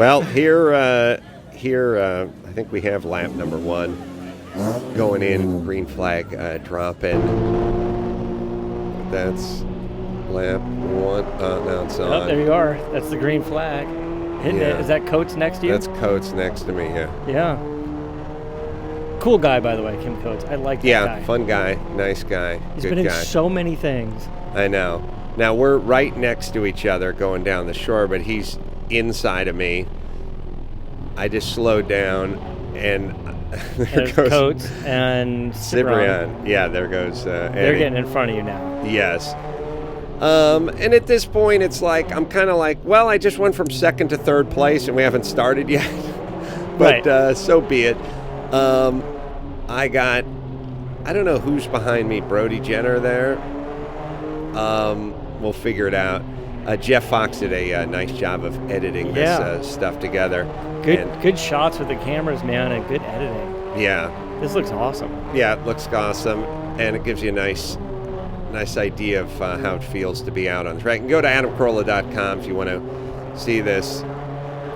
Well, here, I think we have lap number 1 going in. Green flag dropping. That's lap 1. Now it's on. Oh, there you are. That's the green flag. Hitting it. Is that Coates next to you? That's Coates next to me. Yeah. Yeah. Cool guy, by the way, Kim Coates. I like that guy. Yeah, fun guy, nice guy. He's good been guy. in so many things. I know. Now we're right next to each other going down the shore, but he's inside of me. I just slowed down, and There's goes Coates and Cibrian. Yeah, there goes They're Eddie. getting in front of you now. Yes. And at this point, it's like, I'm kind of like, well, I just went from second to third place, and we haven't started yet. But Right. So be it. I don't know who's behind me, Brody Jenner there. We'll figure it out. Jeff Fox did a nice job of editing this stuff together. Good shots with the cameras, man, and good editing. Yeah. This looks awesome. Yeah, it looks awesome, and it gives you a nice idea of how it feels to be out on the track. And go to adamcarolla.com if you want to see this.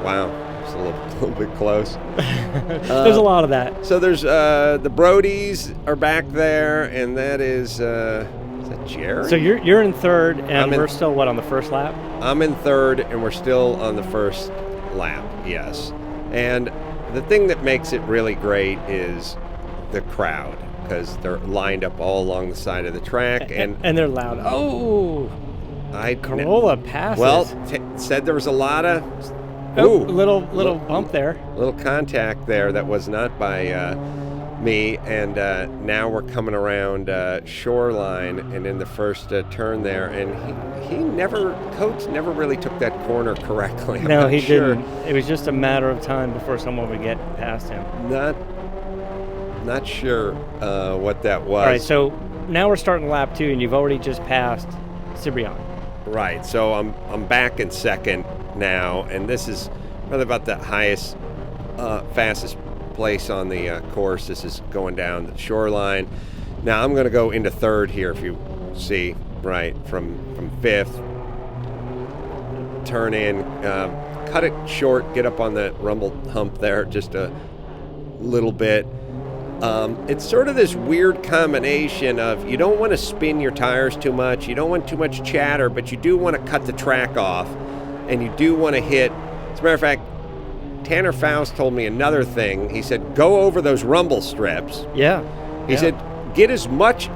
Wow, it's a little bit close. There's a lot of that. So there's the Brodies are back there, and that is that Jerry? So you're in third, and we're still, on the first lap? I'm in third, and we're still on the first lap, yes. And the thing that makes it really great is the crowd, because they're lined up all along the side of the track. And they're loud. Oh! Carolla passes. Well, said there was a lot of... little bump there. Little contact there that was not by me, and now we're coming around shoreline and in the first turn there, and Coates never really took that corner correctly. No, he didn't. It was just a matter of time before someone would get past him. Not sure what that was. All right, so now we're starting lap 2, and you've already just passed Cibrian. Right, so I'm back in second now, and this is probably about the highest, fastest place on the course. This is going down the shoreline. Now I'm going to go into third here, if you see, right, from fifth. Turn in, cut it short, get up on the rumble hump there just a little bit. It's sort of this weird combination of you don't want to spin your tires too much, you don't want too much chatter, but you do want to cut the track off, and you do want to hit. As a matter of fact, Tanner Faust told me another thing. He said, go over those rumble strips. Yeah. He said, get as much,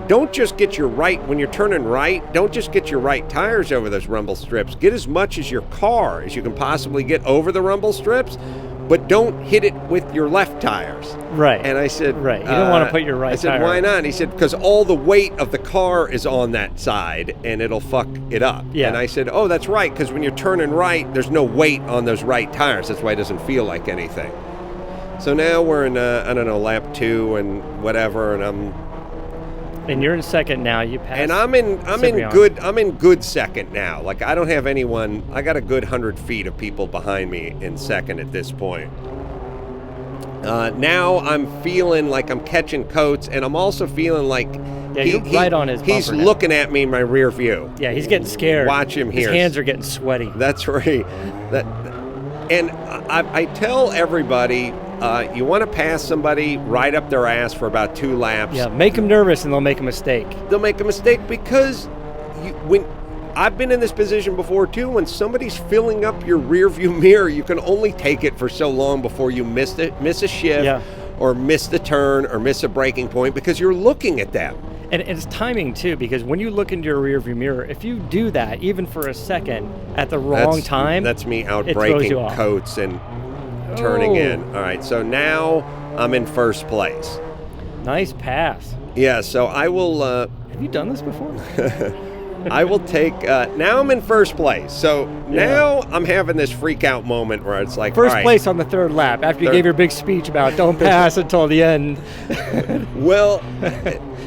don't just get your right, when you're turning right, don't just get your right tires over those rumble strips. Get as much as your car as you can possibly get over the rumble strips, but don't hit it with your left tires. Right. And I said... Right. You don't want to put your right tire. I said, why not? And he said, because all the weight of the car is on that side, and it'll fuck it up. Yeah. And I said, oh, that's right, because when you're turning right, there's no weight on those right tires. That's why it doesn't feel like anything. So now we're in, lap 2 and whatever, and you're in second now. You passed. And I'm in good second now. Like, I don't have anyone. I got a good 100 feet of people behind me in second at this point. Now I'm feeling like I'm catching Coates, and I'm also feeling like you're right on his bumper. He's looking at me in my rear view. Yeah, he's getting scared. Watch him here. His hands are getting sweaty. That's right. And I tell everybody, you want to pass somebody right up their ass for about 2 laps. Yeah, make them nervous and they'll make a mistake. They'll make a mistake because when I've been in this position before too, when somebody's filling up your rear view mirror, you can only take it for so long before you miss a shift or miss the turn or miss a braking point because you're looking at them. And it's timing too, because when you look into your rear view mirror, if you do that even for a second at the wrong time, that's me out braking Coates and turning in. All right, so now I'm in first place. Nice pass. Yeah, so I will... have you done this before? I will take... now I'm in first place. So now I'm having this freak out moment where it's like... First place on the third lap, after you gave your big speech about don't pass until the end. Well...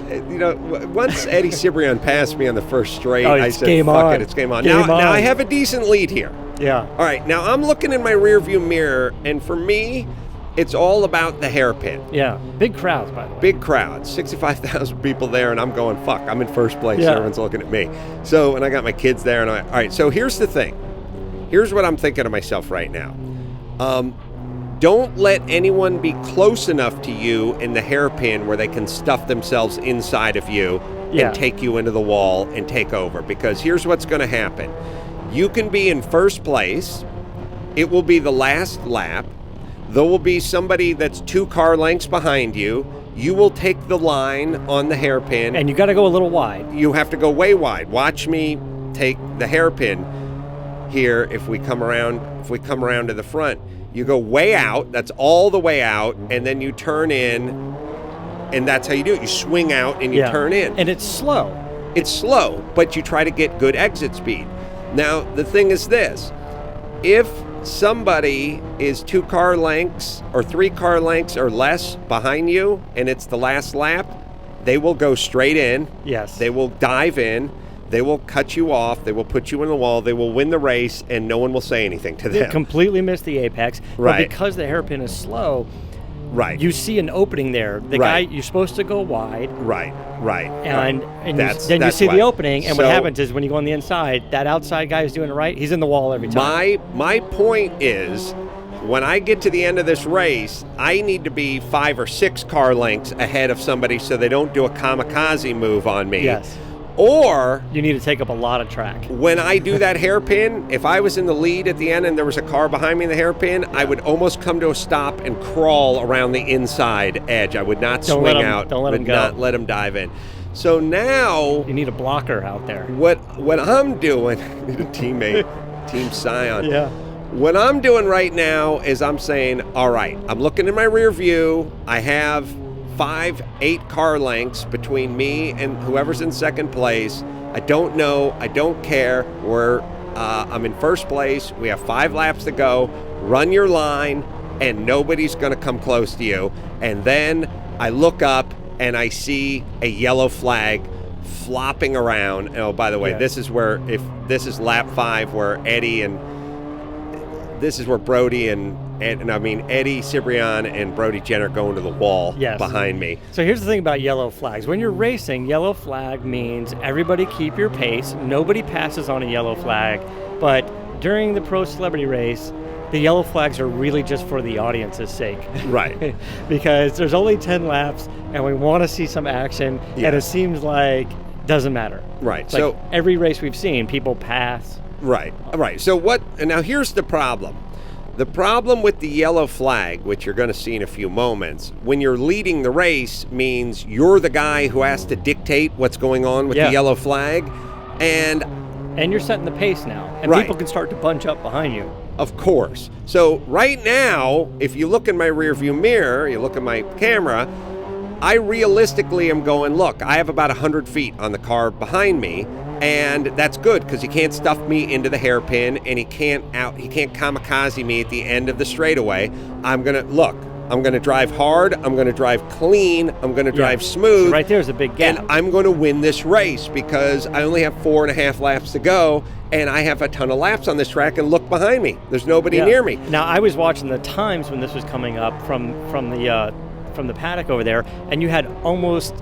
once Eddie Cibrian passed me on the first straight, I said, fuck it, it's game on. Now I have a decent lead here. Yeah. All right, now I'm looking in my rearview mirror, and for me, it's all about the hairpin. Yeah, big crowds, by the way. Big crowds, 65,000 people there, and I'm going, fuck, I'm in first place. Yeah. Everyone's looking at me. So, and I got my kids there, and all right, so here's the thing. here's what I'm thinking to myself right now. Don't let anyone be close enough to you in the hairpin where they can stuff themselves inside of you and take you into the wall and take over. Because here's what's going to happen. You can be in first place. It will be the last lap. There will be somebody that's 2 car lengths behind you. You will take the line on the hairpin. And you got to go a little wide. You have to go way wide. Watch me take the hairpin here if we come around to the front. You go way out, that's all the way out, and then you turn in, and that's how you do it. You swing out and you turn in. And it's slow. It's slow, but you try to get good exit speed. Now, the thing is this. If somebody is 2 car lengths or 3 car lengths or less behind you, and it's the last lap, they will go straight in. Yes. They will dive in. They will cut you off. They will put you in the wall. They will win the race, and no one will say anything to them. They completely miss the apex. Right. But because the hairpin is slow, right, you see an opening there. The guy, you're supposed to go wide. Right. And then you see the opening, and what happens is when you go on the inside, that outside guy who's doing it right, he's in the wall every time. My point is, when I get to the end of this race, I need to be 5 or 6 car lengths ahead of somebody so they don't do a kamikaze move on me. Yes. Or you need to take up a lot of track. When I do that hairpin, if I was in the lead at the end and there was a car behind me in the hairpin, I would almost come to a stop and crawl around the inside edge. I would not swing out. Don't let him go. Not let him dive in. So now you need a blocker out there. What I'm doing, need a teammate, Team Scion. Yeah. What I'm doing right now is I'm saying, all right, I'm looking in my rear view. I have 5, 8 car lengths between me and whoever's in second place. I don't know. I don't care. I'm in first place. We have 5 laps to go. Run your line, and nobody's going to come close to you. And then I look up, and I see a yellow flag flopping around. And oh, by the way, this is lap 5 where Eddie and this is where Brody and Eddie Cibrian and Brody Jenner go into the wall behind me. So here's the thing about yellow flags. When you're racing, yellow flag means everybody keep your pace. Nobody passes on a yellow flag. But during the pro celebrity race, the yellow flags are really just for the audience's sake. Right. Because there's only 10 laps, and we want to see some action, and it seems like doesn't matter. Right. It's so like every race we've seen, people pass. Right. So now here's the problem. The problem with the yellow flag, which you're going to see in a few moments, when you're leading the race means you're the guy who has to dictate what's going on with the yellow flag. And you're setting the pace now. And people can start to bunch up behind you. Of course. So right now, if you look in my rearview mirror, you look at my camera, I realistically am going, look, I have about 100 feet on the car behind me. And that's good because he can't stuff me into the hairpin, and he can't kamikaze me at the end of the straightaway. I'm gonna drive hard. I'm gonna drive clean. I'm gonna drive smooth. So right there's a big gap. And I'm gonna win this race because I only have 4.5 laps to go, and I have a ton of laps on this track. And look behind me. There's nobody near me. Now I was watching the times when this was coming up from the paddock over there, and you had almost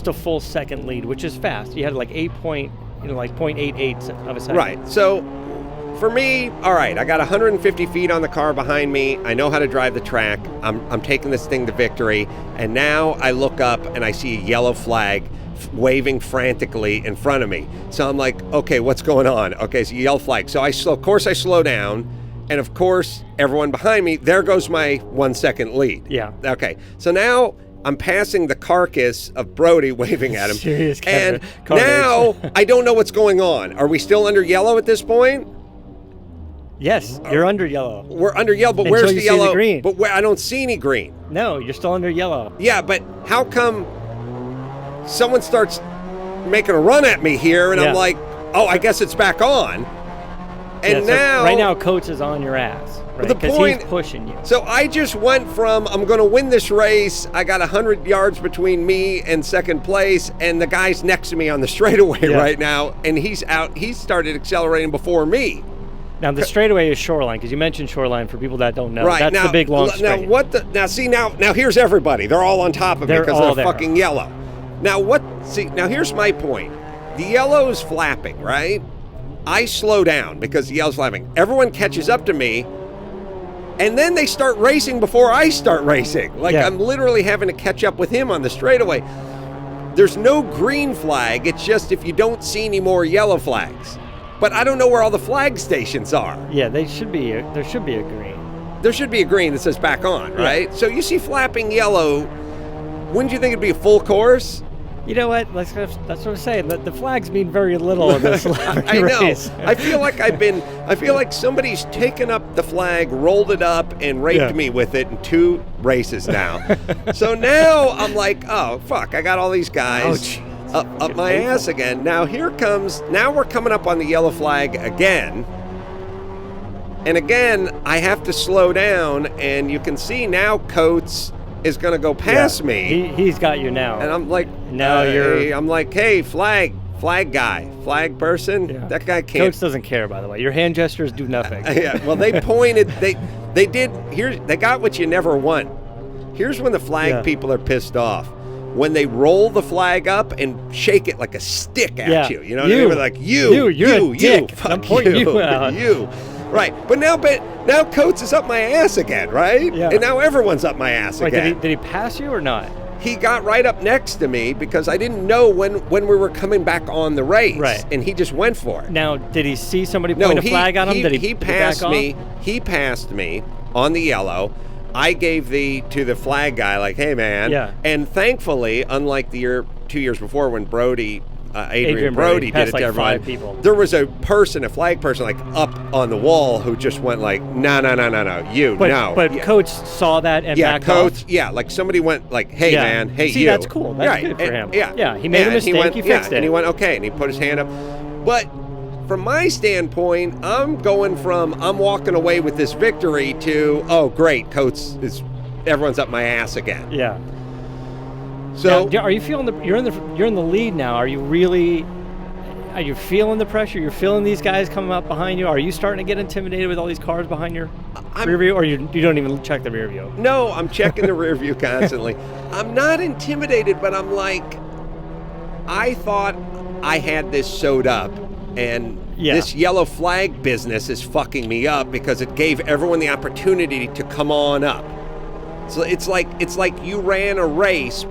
a full second lead, which is fast. You had like 0.88 of a second. Right. So for me, all right, I got 150 feet on the car behind me. I know how to drive the track. I'm taking this thing to victory. And now I look up and I see a yellow flag waving frantically in front of me. So I'm like, okay, what's going on? Okay, so yellow flag. So of course I slow down. And of course, everyone behind me, there goes my 1 second lead. Yeah. Okay. So now I'm passing the carcass of Brody waving at him. Serious and now I don't know what's going on. Are we still under yellow at this point? Yes, you're under yellow. We're under yellow, but Until where's the yellow? See the green. But I don't see any green. No, you're still under yellow. Yeah, but how come someone starts making a run at me here, and I'm like, oh, I guess it's back on. And right now, Coates is on your ass, right? Because he's pushing you. So I just went from I'm going to win this race. I got 100 yards between me and second place, and the guy's next to me on the straightaway right now, and he's out. He started accelerating before me. Now the straightaway is Shoreline, because you mentioned Shoreline for people that don't know. Right. That's the big long straight. Now here's everybody. They're all on top of me because they're fucking yellow. Now here's my point. The yellow is flapping, right? I slow down because the yellow's flagging. Everyone catches up to me, and then they start racing before I start racing. Like, I'm literally having to catch up with him on the straightaway. There's no green flag. It's just if you don't see any more yellow flags. But I don't know where all the flag stations are. Yeah, there should be a green. There should be a green that says back on, right? Yeah. So you see flapping yellow. Wouldn't you think it'd be a full course? You know what? That's what I'm saying. The flags mean very little in this celebrity race. I feel like somebody's taken up the flag, rolled it up, and raped me with it in 2 races now. So now I'm like, oh fuck! I got all these guys up my ass again. Now we're coming up on the yellow flag again. And again, I have to slow down, and you can see now Coates is going to go past me. He's got you now. And I'm like, hey, flag guy, flag person. Yeah. That guy can't. Coates doesn't care, by the way. Your hand gestures do nothing. Yeah, well, they pointed, they did, they got what you never want. Here's when the flag people are pissed off. When they roll the flag up and shake it like a stick at you. You know what I mean? Like, you're a dick. Fuck I'm pointing you out. You. Right, but now Coates is up my ass again, right? Yeah. And now everyone's up my ass again. Did he pass you or not? He got right up next to me because I didn't know when we were coming back on the race. Right. And he just went for it. Now, did he see somebody point a flag at him? He passed me. He passed me on the yellow. I gave to the flag guy, like, hey, man. Yeah. And thankfully, unlike the 2 years before when Adrian Brody did it to everyone. 5 people. There was a flag person, like up on the wall who just went like, no, no. But Coates saw that and backed off. Yeah, like somebody went like, hey man, hey See, you. that's cool. That's good for him. Yeah, he made a mistake. He fixed it. And he went okay, and he put his hand up. But from my standpoint, I'm going from I'm walking away with this victory to great, Coates everyone's up my ass again. Yeah. So now, are you feeling you're in the lead now? Are you feeling the pressure? You're feeling these guys coming up behind you? Are you starting to get intimidated with all these cars behind your rear view, or you don't even check the rear view? No, I'm checking the rear view constantly. I'm not intimidated, but I'm like, I thought I had this sewed up, and this yellow flag business is fucking me up because it gave everyone the opportunity to come on up. So it's like you ran a race,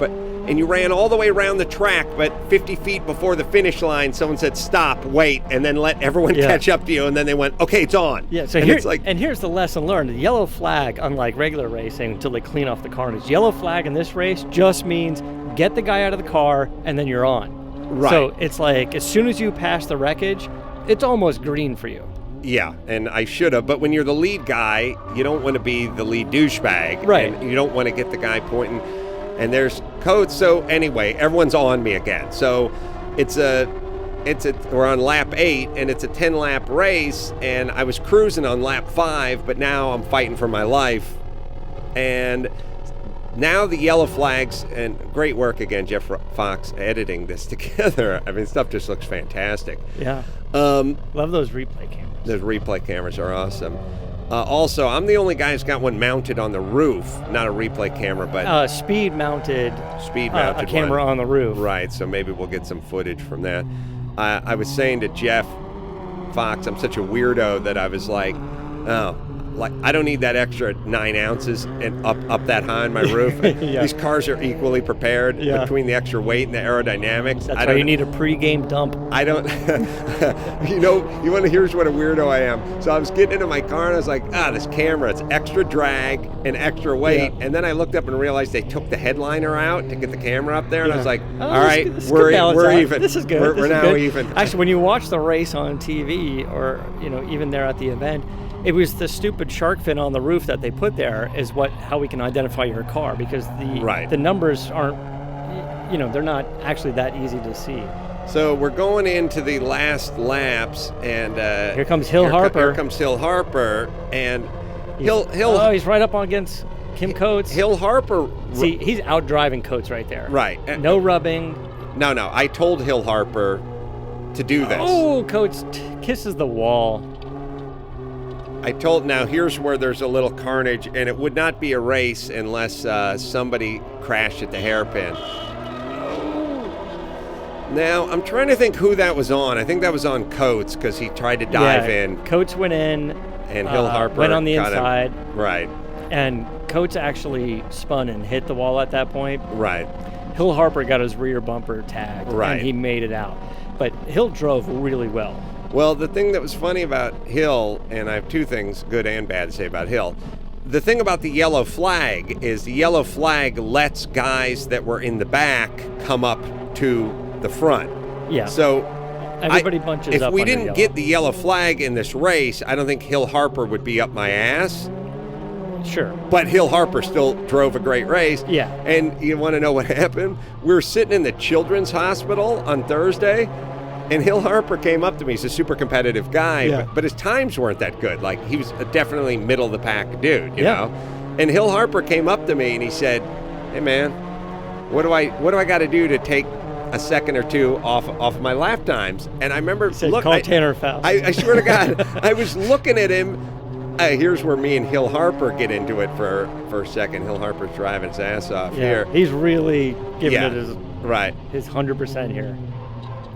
and you ran all the way around the track, but 50 feet before the finish line, someone said, stop, wait, and then let everyone catch up to you, and then they went, okay, it's on. Yeah, so here's the lesson learned. The yellow flag, unlike regular racing, until they clean off the carnage, yellow flag in this race just means get the guy out of the car, and then you're on. Right. So it's like, as soon as you pass the wreckage, it's almost green for you. Yeah, and I should have, but when you're the lead guy, you don't want to be the lead douchebag. Right. And you don't want to get the guy pointing. And there's Coates. So anyway, everyone's on me again. So we're on lap 8, and it's a 10-lap race, and I was cruising on lap 5, but now I'm fighting for my life. And now the yellow flags, and great work again, Jeff Fox, editing this together. I mean, stuff just looks fantastic. Yeah. Love those replay cameras. Those replay cameras are awesome. Also, I'm the only guy who's got one mounted on the roof, not a replay camera, but speed mounted a camera one on the roof. Right, so maybe we'll get some footage from that. I was saying to Jeff Fox, I'm such a weirdo that I was like, I don't need that extra 9 ounces and up that high on my roof. These cars are equally prepared between the extra weight and the aerodynamics. That's why you need a pre-game dump. I don't, here's what a weirdo I am. So I was getting into my car and I was like, this camera, it's extra drag and extra weight. Yeah. And then I looked up and realized they took the headliner out to get the camera up there. And I was like, all right, we're even. This is good. We're now even. Actually, when you watch the race on TV or, even there at the event, it was the stupid shark fin on the roof that they put there is how we can identify your car, because the numbers aren't, they're not actually that easy to see. So we're going into the last laps, and here comes Hill Harper. Here comes Hill Harper, and he's right up against Kim Coates. Hill Harper. See, he's out driving Coates right there. Right. No rubbing. No. I told Hill Harper to do this. Oh, Coates kisses the wall. Now here's where there's a little carnage, and it would not be a race unless somebody crashed at the hairpin. Now, I'm trying to think who that was on. I think that was on Coates because he tried to dive in. Coates went in. And Hill Harper went on the got inside. Him. Right. And Coates actually spun and hit the wall at that point. Right. Hill Harper got his rear bumper tagged. Right. And he made it out. But Hill drove really well. Well, the thing that was funny about Hill, and I have two things, good and bad, to say about Hill. The thing about the yellow flag is the yellow flag lets guys that were in the back come up to the front. Yeah. So everybody bunches up. If we under didn't yellow. get the yellow flag in this race, I don't think Hill Harper would be up my ass. Sure. But Hill Harper still drove a great race. Yeah. And you want to know what happened? We were sitting in the Children's Hospital on Thursday, and Hill Harper came up to me. He's a super competitive guy, Yeah. but his times weren't that good. Like, he was a definitely middle of the pack dude, you know? And Hill Harper came up to me and he said, "Hey man, what do I got to do to take a second or two off my lap times?" And I remember, call Tanner Faust. I swear to God, I was looking at him. Here's where me and Hill Harper get into it for a second. Hill Harper's driving his ass off here. He's really giving it his right. His 100% here.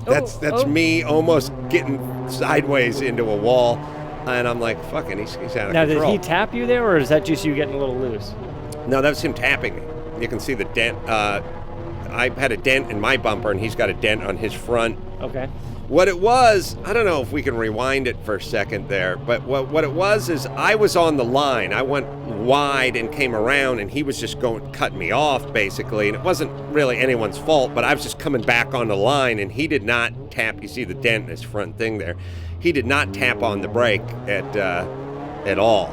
That's me almost getting sideways into a wall, and I'm like, fucking, he's out of control. Now, did he tap you there, or is that just you getting a little loose? No, that was him tapping me. You can see the dent. I had a dent in my bumper, and he's got a dent on his front. Okay. What it was, I don't know if we can rewind it for a second there, but what it was is I was on the line. I went wide and came around, and he was just cutting me off, basically, and it wasn't really anyone's fault, but I was just coming back on the line, and he did not tap. You see the dent in his front thing there. He did not tap on the brake at all.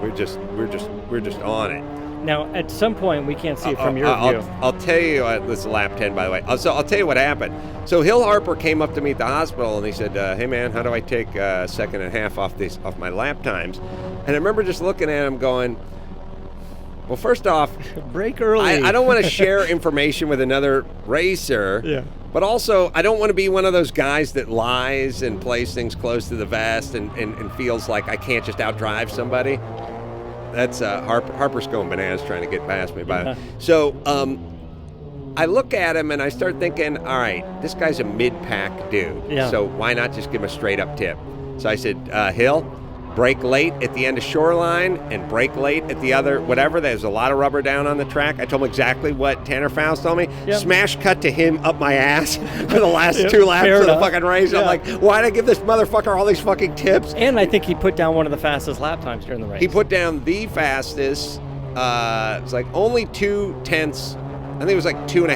We're just on it. Now, at some point, we can't see it from your view. I'll tell you, this is lap 10, by the way. So I'll tell you what happened. So Hill Harper came up to me at the hospital, and he said, "Hey, man, how do I take a second and a half off my lap times?" And I remember just looking at him going, well, first off, break early. I don't want to share information with another racer. Yeah. But also, I don't want to be one of those guys that lies and plays things close to the vest and feels like I can't just outdrive somebody. That's Harper's going bananas trying to get past me. So I look at him and I start thinking, all right, this guy's a mid-pack dude. Yeah. So why not just give him a straight-up tip? So I said, Hill, brake late at the end of Shoreline and brake late at the other, whatever. There's a lot of rubber down on the track. I told him exactly what Tanner Faust told me. Yep. Smash cut to him up my ass for the last 2 laps of the fucking race. Yeah. I'm like, why'd I give this motherfucker all these fucking tips? And I think he put down one of the fastest lap times during the race. He put down the fastest. It was like only 2 tenths. I think it was like 2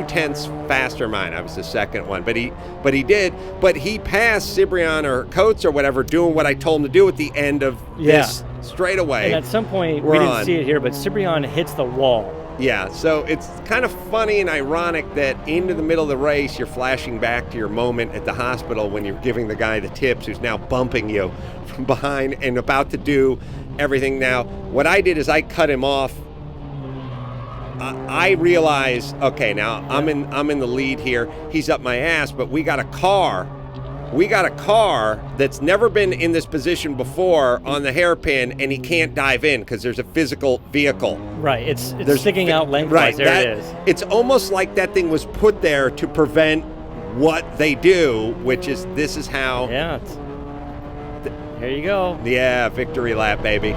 tenths faster mine. I was the second one, but he passed Cibrian or Coates or whatever doing what I told him to do at the end of this straightaway. And at some point, we didn't see it here, but Cibrian hits the wall. Yeah, so it's kind of funny and ironic that into the middle of the race, you're flashing back to your moment at the hospital when you're giving the guy the tips who's now bumping you from behind and about to do everything. Now, what I did is I cut him off. I realize, okay, now I'm in the lead here. He's up my ass, but we got a car. We got a car that's never been in this position before on the hairpin, and he can't dive in because there's a physical vehicle. Right, it's sticking out lengthwise. Right, there it is. It's almost like that thing was put there to prevent what they do, which is this is how. Yeah. Here you go. Yeah, victory lap, baby.